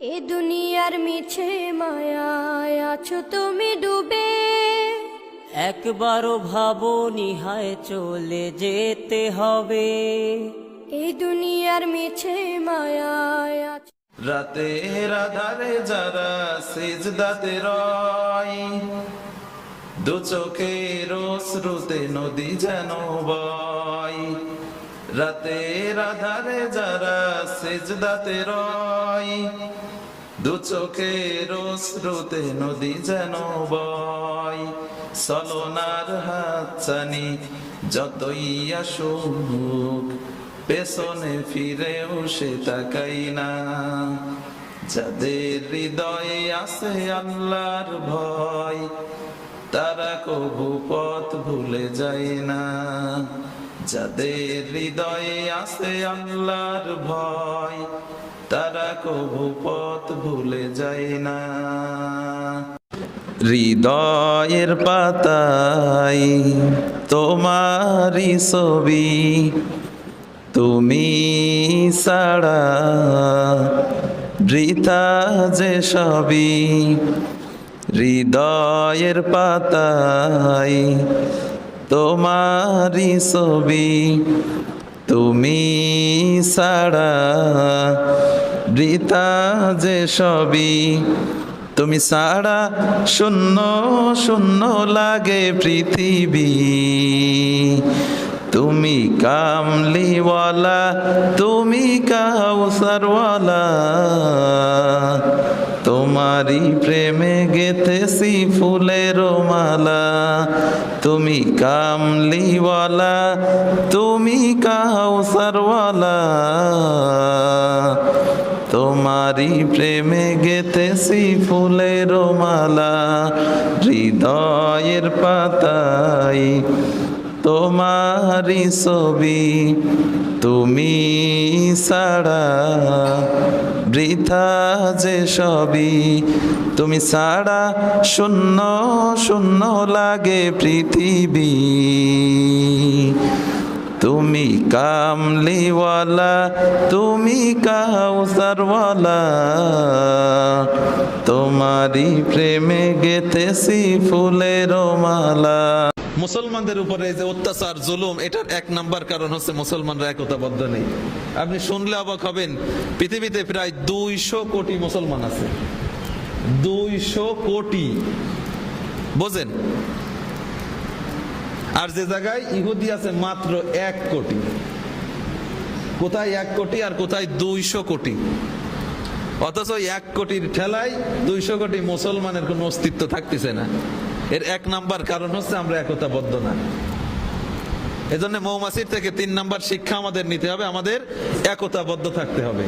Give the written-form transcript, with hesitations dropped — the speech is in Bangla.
এ দুনিয়ার মিছে মায়ায় আছো তুমি ডুবে, একবারও ভাবো নিহায় চলে যেতে হবে। এই দুনিয়ার মিছে মায়ায় আছো। রাতের আধারে যারা সিজদাতে রয়, দু চোখের অশ্রুতে নদী যেন বয়। রাতের আধারে যারা সিজদাতে রয়, দু চোখের অশ্রুতে নদী যেন বয়। চলনার হাতছানি যতই আসুক, পেছনে ফিরেও সে তাকাই না। যাদের হৃদয়ে আছে আল্লাহর ভয়, তারা কবু পথ ভুলে যায় না। যাদের হৃদয়ে আছে আল্লাহর ভয়, তারা কবু পথ ভুলে যায় না। হৃদয়ের পাতায় তোমারই ছবি, তুমি ছাড়া বৃথা যে সবই। হৃদয়ের পাতায় তোমারই ছবি, তুমি ছাড়া বৃথা যে সবই। তুমি ছাড়া শূন্য শূন্য লাগে পৃথিবী। তুমি কামলিওয়ালা, তুমি কাউসারওয়ালা, তোমারই প্রেমে গেথেছি ফুলের মালা। তুমি কামলিওয়ালা, তুমি কাউসারওয়ালা, তোমারই প্রেমে গেথেছি ফুলের মালা। হৃদয়ের পাতায় তোমারই ছবি, তুমি ছাড়া বৃথা যে সবই। তুমি ছাড়া শূন্য শূন্য লাগে পৃথিবী। তুমি কামলিওয়ালা, তুমি কাউসারওয়ালা, তোমারই প্রেমে গেথেছি ফুলের মালা। মুসলমানদের উপরে যে অত্যাচার জুলুম, এটার এক নাম্বার কারণ হচ্ছে মুসলমানরা একতাবদ্ধ নেই। আপনি শুনলে অবাক হবেন, পৃথিবীতে প্রায় 200 কোটি মুসলমান আছে। 200 কোটি, বোঝেন? আর যে জায়গায় ইহুদি আছে মাত্র 1 কোটি। কোথায় 1 কোটি আর কোথায় 200 কোটি? অথচ 1 কোটির ঠেলায় 200 কোটি মুসলমানের কোনো অস্তিত্ব থাকতেছে না। এর এক নাম্বার কারণ হচ্ছে আমরা একতাবদ্ধ না। এজন্য মৌমাছির থেকে 3 নাম্বার শিক্ষা আমাদের নিতে হবে, আমাদের একতাবদ্ধ থাকতে হবে।